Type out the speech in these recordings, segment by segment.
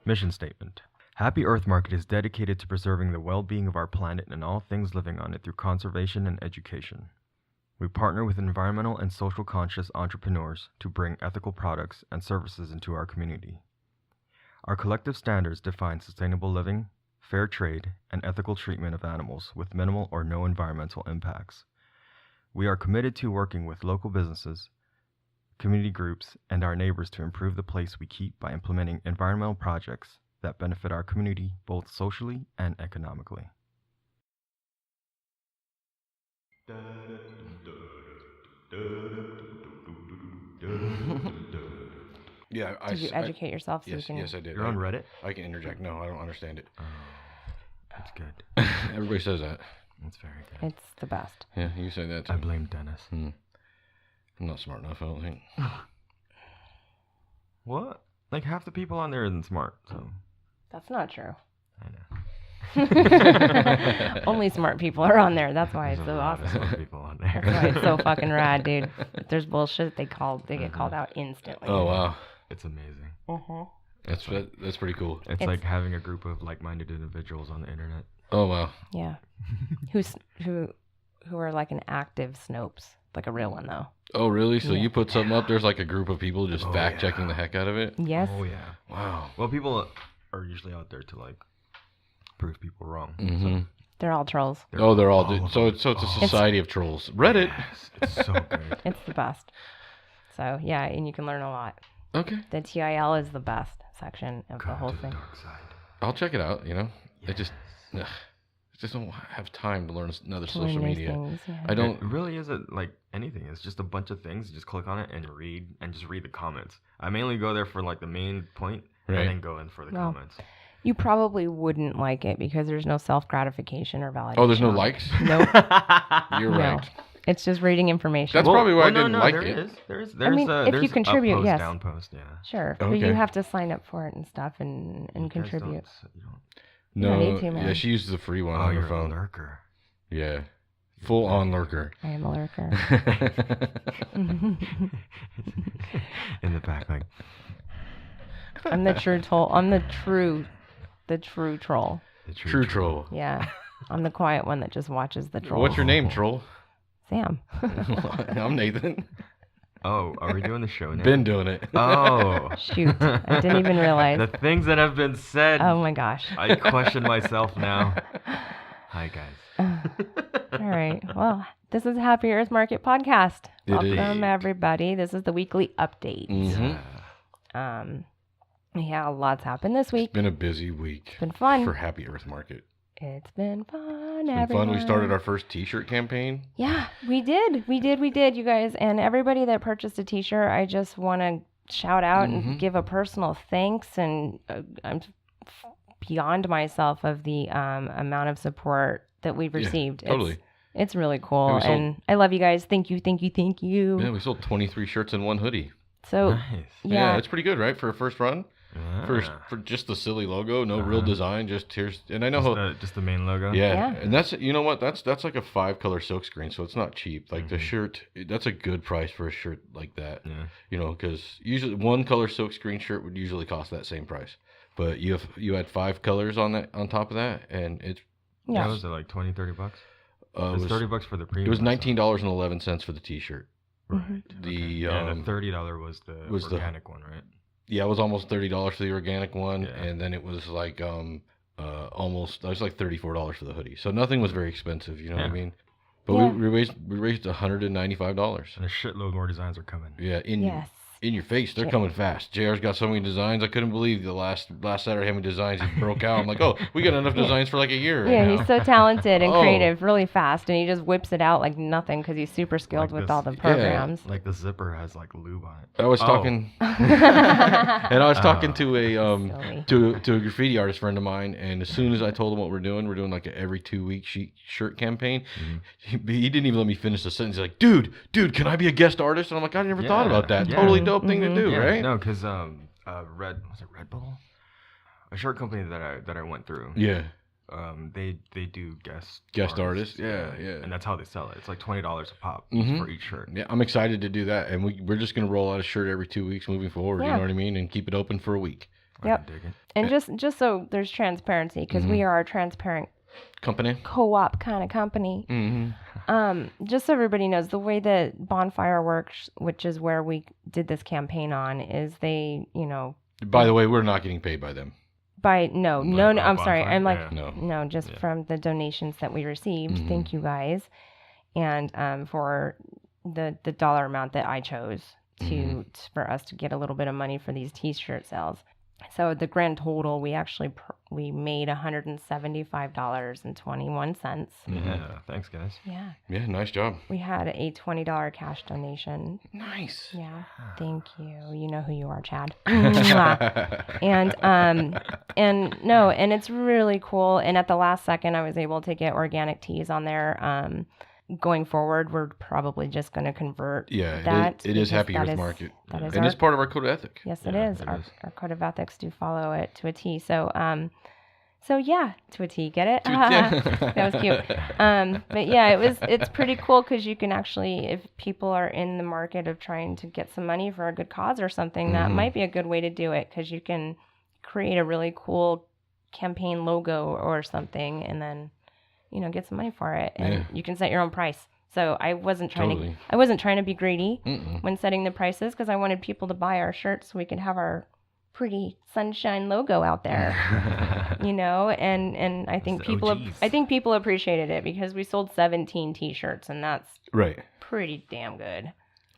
Mission statement. Happy Earth Market is dedicated to preserving the well-being of our planet and all things living on it through conservation and education. We partner with environmental and social conscious entrepreneurs to bring ethical products and services into our community. Our collective standards define sustainable living, fair trade, and ethical treatment of animals with minimal or no environmental impacts. We are committed to working with local businesses, community groups, and our neighbors to improve the place we keep by implementing environmental projects that benefit our community both socially and economically. Yeah, Did you educate yourself? So yes, you can... yes, I did. You're on Reddit? I can interject. No, I don't understand it. Oh, that's good. Everybody says that. That's very good. It's the best. Yeah, you say that too. I blame Dennis. I'm not smart enough, I don't think. What? Like half the people on there isn't smart, so That's not true. I know. Only smart people are on there. That's why it's There's so a lot of awesome. smart people on there. That's why it's so fucking rad, dude. If there's bullshit, they get called out instantly. Oh, wow. It's amazing. That's pretty cool. It's like having a group of like-minded individuals on the internet. Oh, wow. Yeah. Who are like an active Snopes, like a real one though. Oh, really? So Yeah. you put something up, there's like a group of people just Oh, fact-checking yeah. the heck out of it? Yes. Oh yeah. Wow. Well, people are usually out there to like prove people wrong. Mm-hmm. They're all trolls. They're all... of So them. it's a society of trolls. Reddit. Yes, it's so good. It's the best. So yeah, and you can learn a lot. Okay. The TIL is the best section of the Come whole to the thing. dark side. I'll check it out, you know? Yes. I just don't have time to learn another To learn social these media. things, yeah. I don't... It really isn't like anything. It's just a bunch of things. You just click on it and read the comments. I mainly go there for like the main point Right. and then go in for the Well, comments. You probably wouldn't like it because there's no self-gratification or validation. Oh, there's no on it. likes? Nope. You're No. right. It's just reading information. That's probably why I didn't like there it. is. There's I mean, if you there's contribute, up post, yes. down post, yeah. Sure, but Okay. you have to sign up for it and stuff and You guys contribute. you don't- You don't No, need to, man. yeah, she uses the free one Oh, on her you're a phone. lurker. Yeah. Full on lurker. I am a lurker. In the back, like, I'm the true troll. I'm the true troll. the True troll. Yeah, I'm the quiet one that just watches the trolls. What's your name, troll? Sam. I'm Nathan. Oh, are we doing the show now? Been doing it. Oh. Shoot, I didn't even realize. The things that have been said. Oh my gosh. I question myself now. Hi, guys. All right. Well, this is Happy Earth Market Podcast. It Welcome, is. everybody. This is the weekly update. Mm-hmm. Yeah, lots happened this week. Been a busy week. It's been fun. For Happy Earth Market. It's been fun. It's been fun. We started our first t-shirt campaign. Yeah, we did, you guys. And everybody that purchased a t-shirt, I just want to shout out and give a personal thanks. And I'm beyond myself of the amount of support that we've received. Yeah, totally. It's really cool. Yeah, we sold- and I love you guys. Thank you. Yeah, we sold 23 shirts and one hoodie. So, Nice. yeah. It's pretty good, right? For a first run? For just the silly logo, no real design, just here's... And I know Just the main logo? Yeah, and that's, you know what, that's like a 5-color silk screen, so it's not cheap. Like the shirt, that's a good price for a shirt like that. Yeah. You know, because usually 1-color silk screen shirt would usually cost that same price, but you had 5 colors on top of that, and it's... Yeah. Was it like 20, 30 bucks? It was $30 for the premium. It was $19.11 for the t-shirt. Right. The the $30 was the organic one, right? Yeah, it was almost $30 for the organic one, Yeah. and then it was like almost, it was like $34 for the hoodie. So nothing was very expensive, you know what I mean? But we raised $195. And a shitload more designs are coming. Yeah, Yes. in your face. They're coming fast. JR's got so many designs. I couldn't believe the last Saturday how many designs he broke out. I'm like, oh, we got enough designs for like a year. Yeah, right now. he's so talented and Oh. creative really fast, and he just whips it out like nothing because he's super skilled Like with this- all the programs. Like the zipper has like lube on it. I was talking, and I was talking to a Silly. to a graffiti artist friend of mine, and as soon as I told him what we're doing like an every 2-week shirt campaign. He didn't even let me finish the sentence. He's like, dude, can I be a guest artist? And I'm like, I never thought about that. Yeah. Totally dope thing to do, Yeah, right? No, because Red Bull, a shirt company that I went through. Yeah. They do Guest artists. Yeah. and that's how they sell it. It's like $20 a pop Mhm. for each shirt. Yeah, I'm excited to do that, and we're just gonna roll out a shirt every 2 weeks moving forward. You Yeah. know what I mean, and keep it open for a week. Yep. And just so there's transparency, because we are a transparent company, co-op kind of company. Just so everybody knows, the way that Bonfire works, which is where we did this campaign on, is they, By the way, we're not getting paid by them. No, I'm sorry. I'm like, no, just from the donations that we received. Thank you guys. And for the dollar amount that I chose for us to get a little bit of money for these t-shirt sales. So the grand total, we made $175.21. Yeah, thanks guys. Yeah. Yeah, nice job. We had a $20 cash donation. Nice. Yeah, thank you. You know who you are, Chad. and it's really cool. And at the last second, I was able to get organic teas on there. Going forward, we're probably just going to convert that. It is Happy Earth Market. And it's part of our code of ethic. Yes, it is. Our code of ethics do follow it to a T. So yeah, to a T. Get it? That was cute. But yeah, it's pretty cool because you can actually, if people are in the market of trying to get some money for a good cause or something, that might be a good way to do it, because you can create a really cool campaign logo or something and then get some money for it, and you can set your own price. So I wasn't trying to be greedy when setting the prices, because I wanted people to buy our shirts so we could have our pretty sunshine logo out there. And I think people appreciated it, because we sold 17 t-shirts, and that's pretty damn good.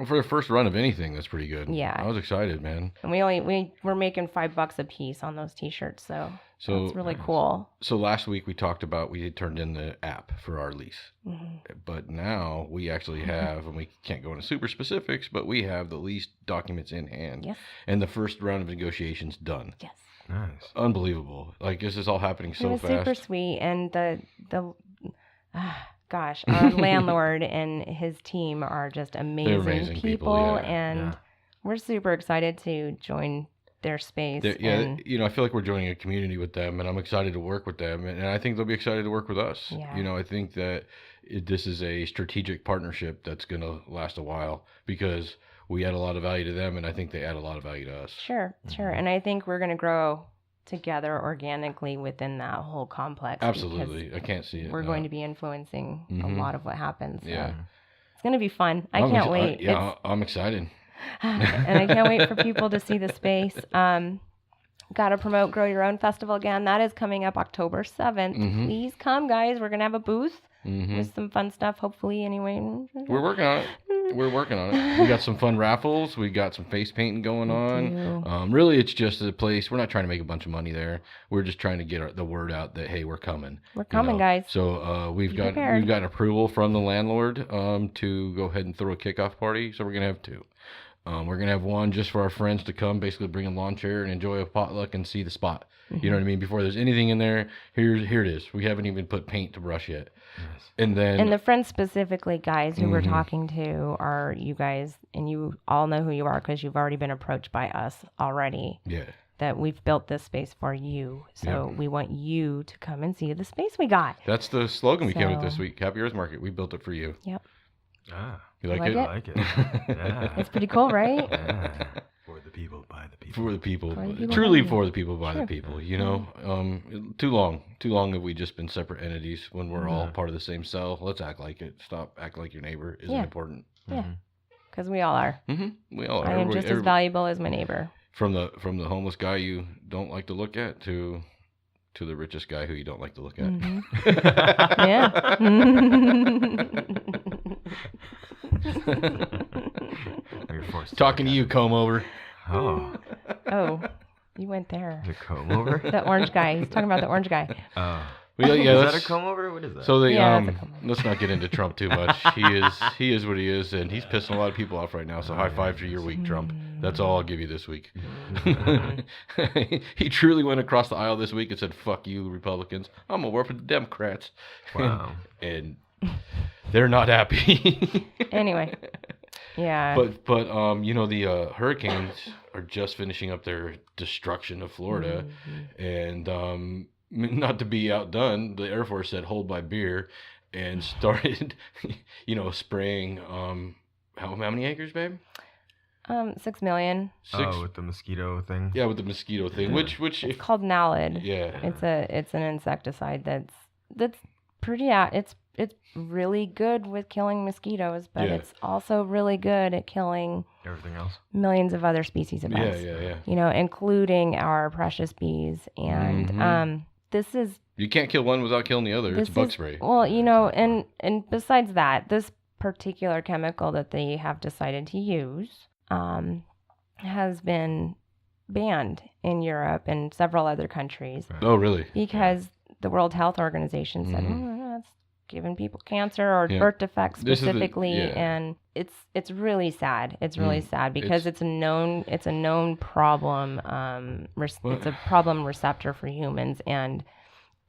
For the first run of anything, that's pretty good. Yeah, I was excited, man. And we're making $5 a piece on those t-shirts, so it's really cool. So last week we talked about we had turned in the app for our lease, but now we actually have, and we can't go into super specifics, but we have the lease documents in hand. Yes. And the first round of negotiations done. Yes. Nice. Unbelievable! Like, this is all happening so fast. Super sweet, and gosh, our landlord and his team are just amazing people, and we're super excited to join their space. I feel like we're joining a community with them, and I'm excited to work with them, and I think they'll be excited to work with us. Yeah. I think that this is a strategic partnership that's going to last a while, because we add a lot of value to them, and I think they add a lot of value to us. Sure. And I think we're going to grow together organically within that whole complex. Absolutely. I can't see it. We're going to be influencing a lot of what happens. So. Yeah. It's going to be fun. I can't wait. I'm excited. And I can't wait for people to see the space. Got to promote Grow Your Own Festival again. That is coming up October 7th. Please come, guys. We're going to have a booth with some fun stuff, hopefully, anyway. We're working on it. We got some fun raffles. We got some face painting going on. Really, it's just a place. We're not trying to make a bunch of money there. We're just trying to get the word out that, hey, we're coming. We're coming, guys. So we've got approval from the landlord to go ahead and throw a kickoff party. So we're gonna have two. We're going to have one just for our friends to come, basically bring a lawn chair and enjoy a potluck and see the spot. You know what I mean? Before there's anything in there, here it is. We haven't even put paint to brush yet. Yes. And the friends specifically, guys, who we're talking to are you guys, and you all know who you are because you've already been approached by us already. Yeah. That we've built this space for you. So we want you to come and see the space we got. That's the slogan we came with this week. Happy Earth Market. We built it for you. Yep. You like it? I like it. Yeah. It's pretty cool, right? Yeah. For the people, by the people. For the people. Truly for the people, by the people. Too long have we just been separate entities when we're all part of the same cell. Let's act like it. Stop acting like your neighbor isn't important. Yeah. Because we all are. We all are. I am just as valuable as my neighbor. From the homeless guy you don't like to look at to the richest guy who you don't like to look at. Yeah. Talking to you, comb over. Oh, you went there. The comb over? The orange guy. He's talking about the orange guy. Is that a comb over? What is that? So let's not get into Trump too much. He is what he is, and he's pissing a lot of people off right now. So high five for your week, Trump. That's all I'll give you this week. He truly went across the aisle this week and said, "Fuck you, Republicans. I'm gonna work for the Democrats." Wow. And they're not happy. Anyway. Yeah. But the hurricanes are just finishing up their destruction of Florida, and not to be outdone, the Air Force said hold my beer, and started, spraying. How many acres, babe? $6 million. With the mosquito thing. Yeah, with the mosquito thing, which it's called Naled. Yeah. It's an insecticide that's pretty it's really good with killing mosquitoes, but it's also really good at killing everything else. Millions of other species of bugs. Yeah. Including our precious bees. And this is, you can't kill one without killing the other. It's bug spray. Well, and besides that, this particular chemical that they have decided to use has been banned in Europe and several other countries. Oh, really? Because the World Health Organization said, that's giving people cancer or birth defects specifically, and it's really sad. It's really sad because it's a known problem. It's a problem receptor for humans, and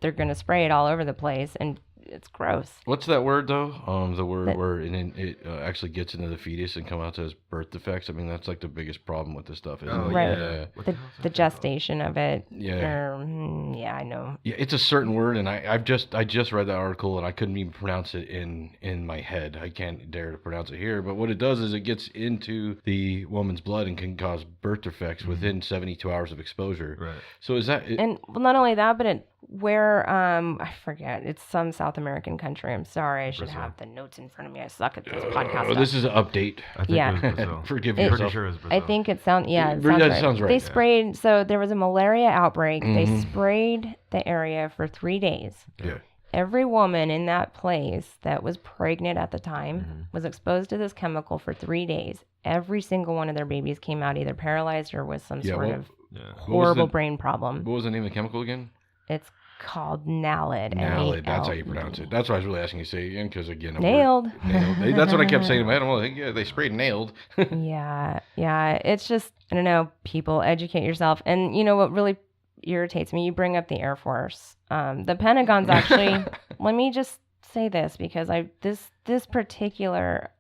they're going to spray it all over the place, and it's gross. What's that word though? The word where it actually gets into the fetus and come out as birth defects. I mean, that's like the biggest problem with this stuff, isn't it? Right. Yeah. The gestation of it. Yeah. I know. Yeah, it's a certain word, and I just read that article and I couldn't even pronounce it in my head. I can't dare to pronounce it here. But what it does is it gets into the woman's blood and can cause birth defects within 72 hours of exposure. Right. So is that? And not only that, but I forget. It's some South American country. I'm sorry. I should have the notes in front of me. I suck at this podcast. This is an update. I think it was Brazil. Forgive me. Pretty sure it was Brazil. I think it sounds right. Sounds right. They sprayed. So there was a malaria outbreak. They sprayed the area for 3 days. Yeah. Every woman in that place that was pregnant at the time was exposed to this chemical for 3 days. Every single one of their babies came out either paralyzed or with some sort of horrible brain problem. What was the name of the chemical again? It's called Naled. Naled. That's how you pronounce it. That's what I was really asking you to say again, because again, nailed. That's what I kept saying in my head. I'm like, they sprayed nailed. Yeah. It's just, I don't know. People, educate yourself. And you know what really irritates me? You bring up the Air Force. The Pentagon's actually. Let me just say this because this particular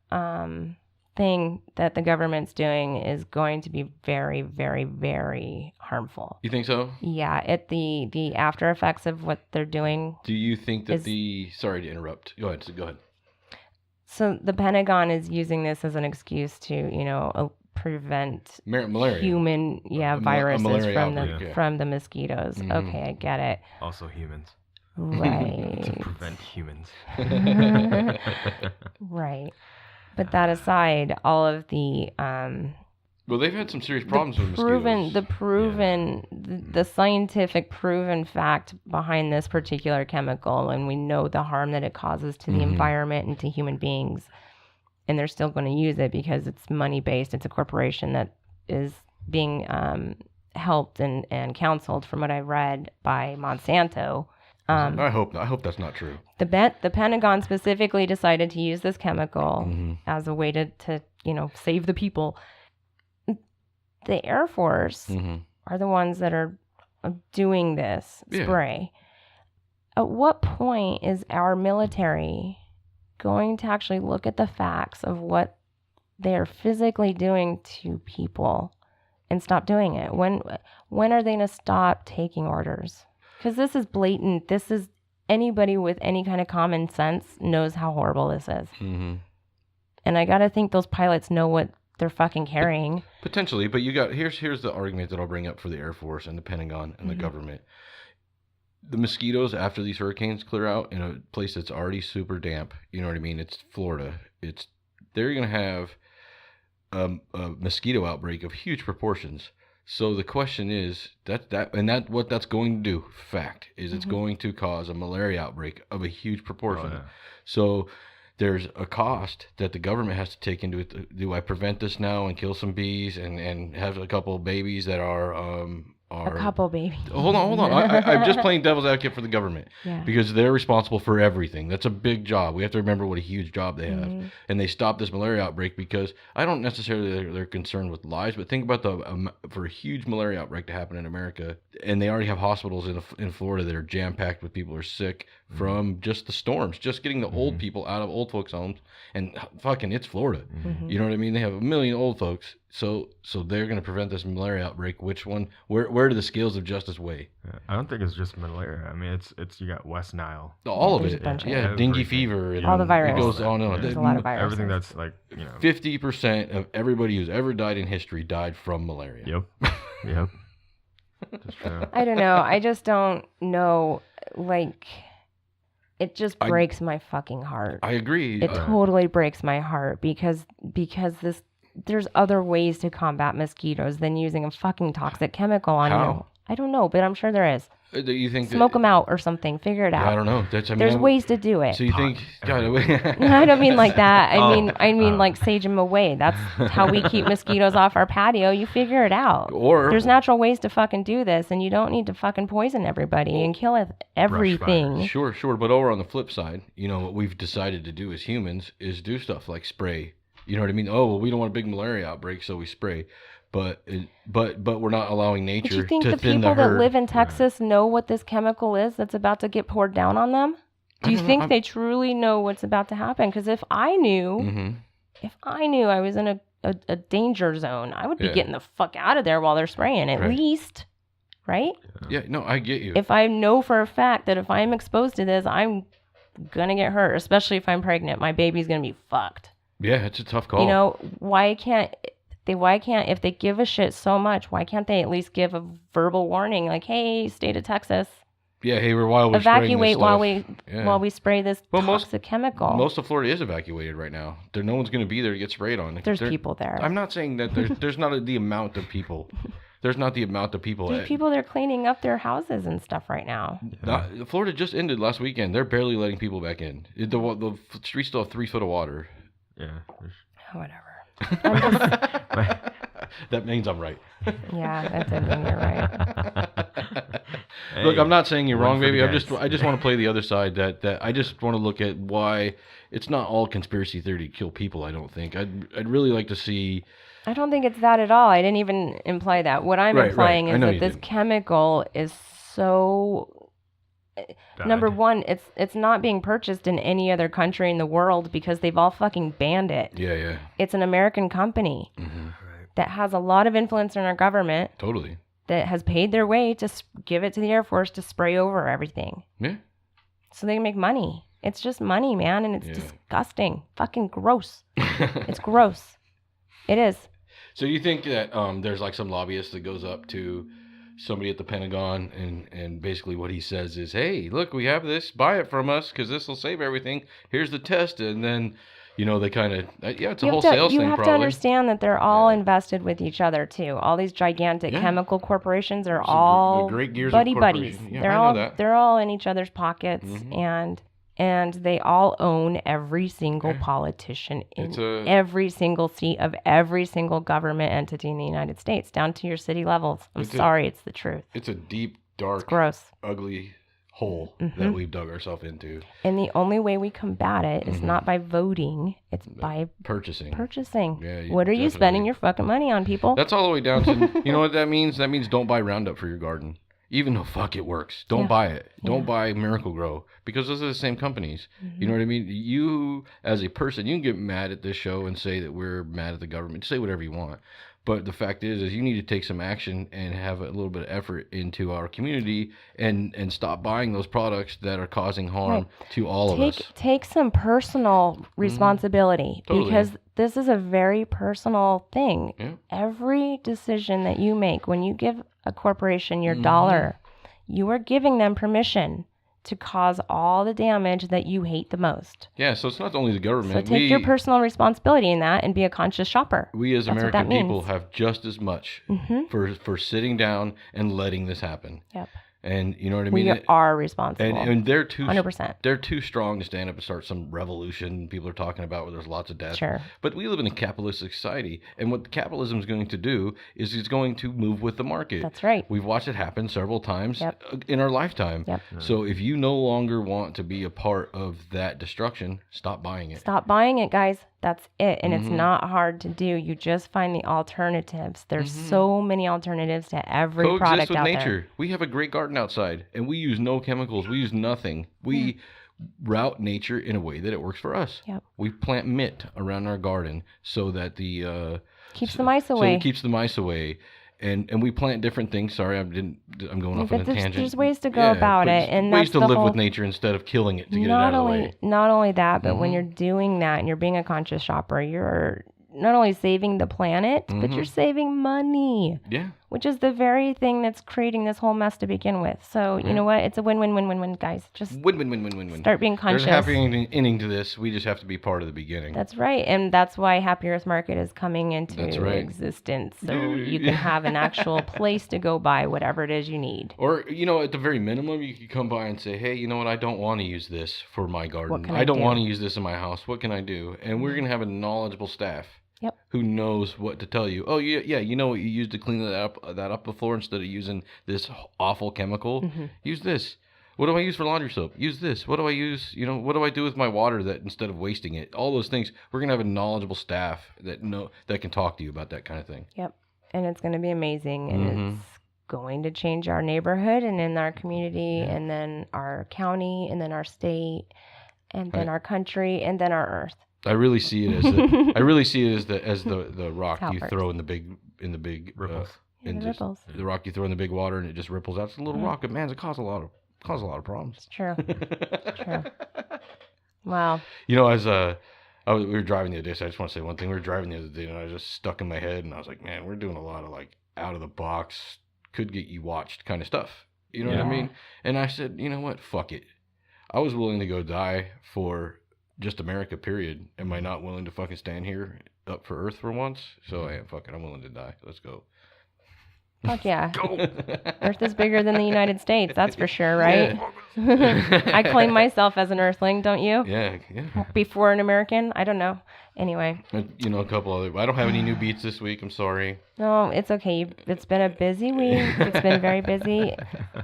thing that the government's doing is going to be very, very, very harmful. You think so? Yeah, the after effects of what they're doing. Do you think that sorry to interrupt. Go ahead. So the Pentagon is using this as an excuse to, prevent malaria. Human viruses from the mosquitoes. Mm-hmm. Okay, I get it. Also humans. Right. To prevent humans. Right. But that aside, all of the well, they've had some serious problems with mosquitoes. The scientific proven fact behind this particular chemical, and we know the harm that it causes to the environment and to human beings, and they're still going to use it because it's money based. It's a corporation that is being helped and counseled, from what I read, by Monsanto. I hope that's not true. The Pentagon specifically decided to use this chemical as a way to save the people. The Air Force are the ones that are doing this spray. At what point is our military going to actually look at the facts of what they are physically doing to people and stop doing it? When are they going to stop taking orders? Because this is blatant. This is anybody with any kind of common sense knows how horrible this is. And I got to think those pilots know what they're fucking carrying. Potentially, but here's the argument that I'll bring up for the Air Force and the Pentagon and the government. The mosquitoes, after these hurricanes clear out in a place that's already super damp, you know what I mean? It's Florida. They're going to have a mosquito outbreak of huge proportions. So the question is what that's going to do, fact, is it's going to cause a malaria outbreak of a huge proportion. Oh, yeah. So there's a cost that the government has to take into it. Do I prevent this now and kill some bees and have a couple of babies that are a couple babies. Hold on. I'm just playing devil's advocate for the government because they're responsible for everything. That's a big job. We have to remember what a huge job they have. And they stopped this malaria outbreak because I don't necessarily they're concerned with lives, but think about for a huge malaria outbreak to happen in America, and they already have hospitals in Florida that are jam packed with people who are sick from just the storms, just getting the old people out of old folks' homes, and fucking it's Florida. You know what I mean? They have 1 million old folks. So they're going to prevent this malaria outbreak. Which one? Where do the scales of justice weigh? I don't think it's just malaria. I mean, it's you got West Nile. All of there's it. a bunch of Yeah, it. dengue fever. And all the viruses. It goes on and on. There's a lot of viruses. Everything that's like 50% of everybody who's ever died in history died from malaria. Yep. Yep. That's true. I don't know. I just don't know. Like, it just breaks my fucking heart. I agree. It totally breaks my heart because there's other ways to combat mosquitoes than using a fucking toxic chemical on you. I don't know, but I'm sure there is. Do you think smoke them out or something? Figure it out. I don't know. There's ways to do it. So you think? God, I don't mean like that. I mean like sage them away. That's how we keep mosquitoes off our patio. You figure it out. Or there's natural ways to fucking do this, and you don't need to fucking poison everybody and kill everything. Sure. But over on the flip side, what we've decided to do as humans is do stuff like spray. You know what I mean? Oh, well, we don't want a big malaria outbreak, so we spray. But we're not allowing nature to thin the herd. Do you think the people that live in Texas know what this chemical is that's about to get poured down on them? Do you think they truly know what's about to happen? Because if I knew I was in a danger zone, I would be getting the fuck out of there while they're spraying, at least, right? Yeah, no, I get you. If I know for a fact that if I'm exposed to this, I'm gonna get hurt, especially if I'm pregnant. My baby's gonna be fucked. Yeah, it's a tough call. Why can't, if they give a shit so much, why can't they at least give a verbal warning like, hey, state of Texas, yeah, hey, while we're evacuate while we spray this toxic chemical. Most of Florida is evacuated right now. No one's going to be there to get sprayed on. There's people there. I'm not saying that there's not the amount of people. There's not the amount of people. There's people that are cleaning up their houses and stuff right now. Florida just ended last weekend. They're barely letting people back in. The streets still have 3 foot of water. Yeah. Whatever. That means I'm right. Yeah, that does mean you're right. Hey, look, I'm not saying you're wrong, baby. I just want to play the other side. That I just want to look at why it's not all conspiracy theory to kill people. I don't think. I'd really like to see. I don't think it's that at all. I didn't even imply that. What I'm implying is that this chemical is so. Bad. Number one, it's not being purchased in any other country in the world because they've all fucking banned it. Yeah. It's an American company that has a lot of influence in our government. Totally. That has paid their way to give it to the Air Force to spray over everything. Yeah. So they can make money. It's just money, man, and it's disgusting. Fucking gross. It's gross. It is. So you think that there's like some lobbyist that goes up to somebody at the Pentagon and basically what he says is, hey, look, we have this, buy it from us because this will save everything. Here's the test. And then, they kind of, it's a whole sales thing. You have to understand that they're all invested with each other too. All these gigantic chemical corporations are all buddy buddies. Yeah, they're all in each other's pockets and they all own every single politician in every single seat of every single government entity in the United States, down to your city levels. It's the truth. It's a deep, dark, gross, ugly hole that we've dug ourselves into. And the only way we combat it is not by voting. It's by purchasing. Yeah, what are you spending your fucking money on, people? That's all the way down to, you know what that means? That means don't buy Roundup for your garden. Even though it works. Don't buy it. Don't buy Miracle Grow because those are the same companies. You know what I mean? You, as a person, you can get mad at this show and say that we're mad at the government. Say whatever you want. But the fact is you need to take some action and have a little bit of effort into our community and stop buying those products that are causing harm to all of us. Take some personal responsibility because this is a very personal thing. Yeah. Every decision that you make, when you give a corporation your dollar, you are giving them permission to cause all the damage that you hate the most. Yeah, so it's not only the government. So take your personal responsibility in that and be a conscious shopper. We as American people have just as much for sitting down and letting this happen. Yep. And you know what I mean? We are responsible. And they're too 100%. They're too strong to stand up and start some revolution people are talking about where there's lots of death. Sure. But we live in a capitalistic society, and what capitalism is going to do is it's going to move with the market. That's right. We've watched it happen several times in our lifetime. Yep. So if you no longer want to be a part of that destruction, stop buying it. Stop buying it, guys. That's it. And it's not hard to do. You just find the alternatives. There's so many alternatives to every product out nature. there. We have a great garden outside, and we use no chemicals. We use nothing. We route nature in a way that it works for us. Yep. We plant mint around our garden so that the Keeps the mice away. So it keeps the mice away. And we plant different things. Sorry, I'm going off on a tangent. There's ways to go about it, and ways that's to live with nature instead of killing it to get it out of the way. Not only that, but when you're doing that and you're being a conscious shopper, you're not only saving the planet, but you're saving money. Yeah. Which is the very thing that's creating this whole mess to begin with. So, you know what? It's a win-win-win-win-win, guys. Just win-win-win-win-win. Start being conscious. There's a happy ending to this. We just have to be part of the beginning. That's right. And that's why Happy Earth Market is coming into existence. So you can have an actual place to go buy whatever it is you need. Or, at the very minimum, you could come by and say, hey, you know what? I don't want to use this for my garden. I don't want to use this in my house. What can I do? And we're going to have a knowledgeable staff. Yep. Who knows what to tell you? Oh, yeah, you know what you used to clean that up before instead of using this awful chemical? Use this. What do I use for laundry soap? Use this. What do I use? What do I do with my water that instead of wasting it? All those things. We're going to have a knowledgeable staff that can talk to you about that kind of thing. Yep. And it's going to be amazing. And it's going to change our neighborhood and in our community and then our county and then our state and then our country and then our earth. I really see it as the rock you throw in the big ripples. The rock you throw in the big water and it just ripples out. It's a little rock, but man, it causes a lot of problems. It's true. True. Wow. As we were driving the other day, so I just want to say one thing. We were driving the other day and I was just stuck in my head and I was like, man, we're doing a lot of like out of the box, could get you watched kind of stuff. You know what I mean? And I said, you know what? Fuck it. I was willing to go die for just America, period. Am I not willing to fucking stand here up for Earth for once? So I am fucking. I'm willing to die. Let's go. Fuck yeah. Go. Earth is bigger than the United States. That's for sure, right? Yeah. I claim myself as an Earthling, don't you? Yeah. Before an American? I don't know. Anyway. A couple other. I don't have any new beats this week. I'm sorry. No, it's okay. It's been a busy week. It's been very busy.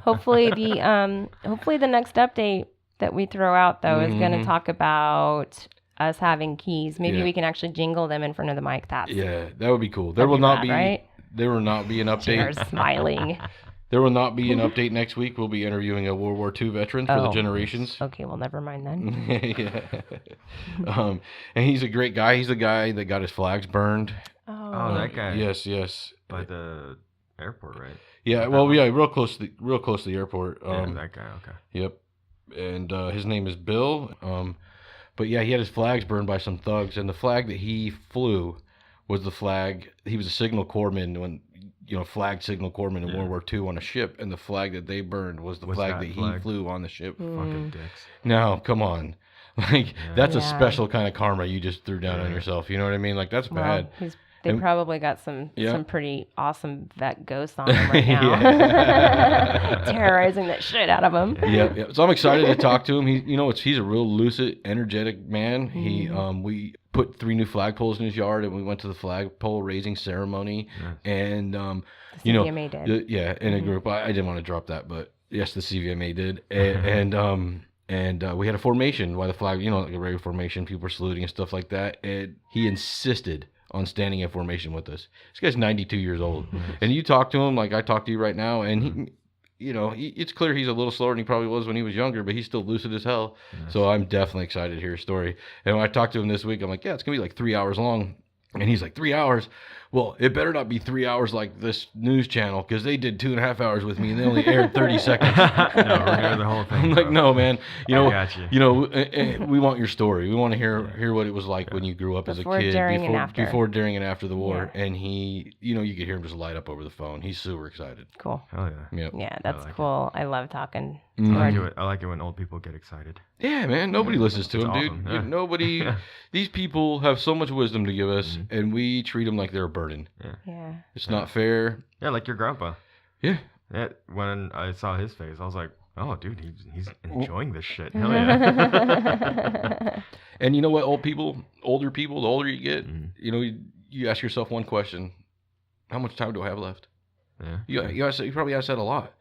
Hopefully the next update that we throw out, though, is going to talk about us having keys. Maybe we can actually jingle them in front of the mic. That would be cool. There will not be an update. You're smiling. There will not be an update next week. We'll be interviewing a World War II veteran for the generations. Okay, well, never mind then. And he's a great guy. He's the guy that got his flags burned. Oh, that guy. Yes. By the airport, right? Yeah. Well, real close to the airport. That guy. Okay. Yep. And his name is Bill. But yeah, he had his flags burned by some thugs, and the flag that he flew was the flag. He was a signal corpsman when flag signal corpsman in World War II on a ship, and the flag that they burned was the flag that he flew on the ship. Fucking dicks. No, come on. That's a special kind of karma you just threw down on yourself. You know what I mean? That's bad. They probably got some pretty awesome vet ghosts on them right now. Terrorizing the shit out of him. Yeah. So I'm excited to talk to him. He's a real lucid, energetic man. We put 3 new flagpoles in his yard, and we went to the flagpole raising ceremony. And the CVMA did. In a group. I didn't want to drop that, but yes, the CVMA did. And we had a formation by the flag, like a regular formation. People were saluting and stuff like that. And he insisted on standing in formation with us. This guy's 92 years old. And you talk to him like I talk to you right now, and it's clear he's a little slower than he probably was when he was younger, but he's still lucid as hell. Yes. So I'm definitely excited to hear his story. And when I talked to him this week, I'm like, yeah, it's going to be like 3 hours long. And he's like, 3 hours? Well, it better not be 3 hours like this news channel, because they did 2.5 hours with me and they only aired 30 seconds. No, we're gonna hear the whole thing. I'm like, no, man. I got you. We want your story. We want to hear what it was like when you grew up as a kid, before, during, and after the war. Yeah. And he, you could hear him just light up over the phone. He's super excited. Cool. Hell yeah. Yep. Yeah, that's cool. I love talking. I like it when old people get excited. Yeah, man. Nobody listens to him, awesome. dude. Yeah. Nobody. These people have so much wisdom to give us, and we treat them like they're a burden. Yeah. It's not fair. Yeah, like your grandpa. Yeah. When I saw his face, I was like, oh, dude, he's enjoying this shit. Hell yeah. And you know what, older people, the older you get, you ask yourself one question: how much time do I have left? Yeah. You probably ask that a lot,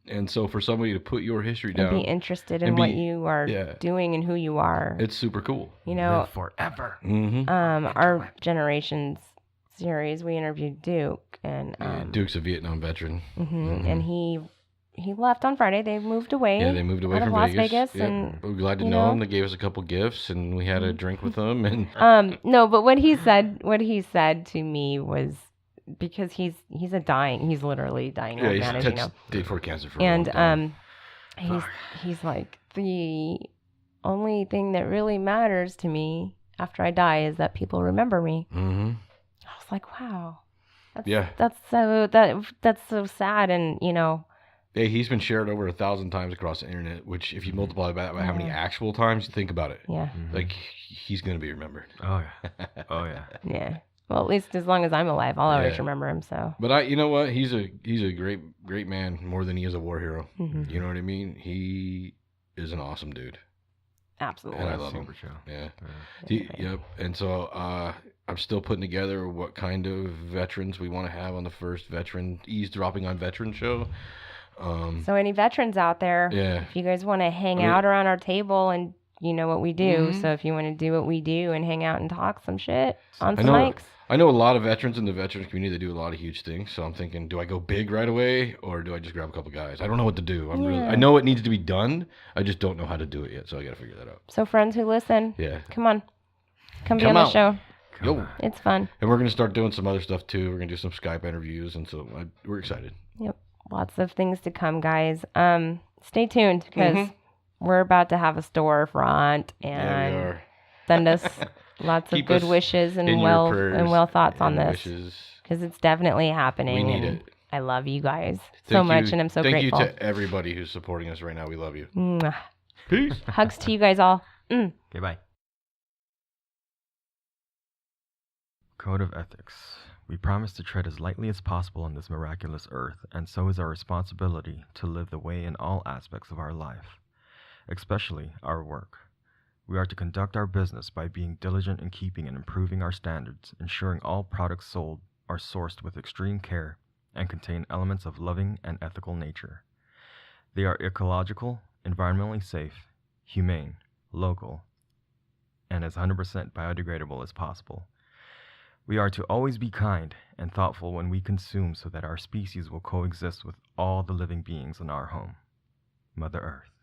And so for somebody to put your history down, and be interested in what you are doing and who you are, it's super cool. Live forever. Mm-hmm. Our generation's series, we interviewed Duke, and Duke's a Vietnam veteran, and he he left on Friday. They moved away. Yeah, they moved away out from of Las Vegas. Yep. And we're glad to know him. They gave us a couple gifts, and we had a drink with them. And no, but what he said to me was, because he's literally dying old man, as you know. Stage 4 cancer for a long time. he's like, the only thing that really matters to me after I die is that people remember me. Mm-hmm. I was like, wow. That's so sad. And yeah, he's been shared over 1,000 times across the internet, which if you multiply that by how many actual times, think about it. Yeah. Like, he's going to be remembered. Oh yeah. Oh yeah. Yeah. Well, at least as long as I'm alive, I'll always remember him. So. But you know what? He's a great man, more than he is a war hero. Mm-hmm. You know what I mean? He is an awesome dude. Absolutely. And I love him. Yeah. Yep. And so I'm still putting together what kind of veterans we want to have on the first eavesdropping on veteran show. So any veterans out there, if you guys want to hang out around our table, and you know what we do. So if you want to do what we do and hang out and talk some shit on some mics. I know a lot of veterans in the veterans community that do a lot of huge things. So I'm thinking, do I go big right away, or do I just grab a couple guys? I don't know what to do. I know it needs to be done. I just don't know how to do it yet. So I got to figure that out. So friends who listen, come on, come be on the show. Yo. It's fun. And we're going to start doing some other stuff too. We're going to do some Skype interviews. And so we're excited. Yep. Lots of things to come, guys. Stay tuned, because we're about to have a storefront, and send us lots of good wishes and well thoughts on this, because it's definitely happening. We need it. I love you guys so much, and I'm so grateful. Thank you to everybody who's supporting us right now. We love you. Mwah. Peace. Hugs to you guys all. Okay, bye. Code of Ethics. We promise to tread as lightly as possible on this miraculous earth, and so is our responsibility to live the way in all aspects of our life, especially our work. We are to conduct our business by being diligent in keeping and improving our standards, ensuring all products sold are sourced with extreme care and contain elements of loving and ethical nature. They are ecological, environmentally safe, humane, local, and as 100% biodegradable as possible. We are to always be kind and thoughtful when we consume, so that our species will coexist with all the living beings in our home, Mother Earth.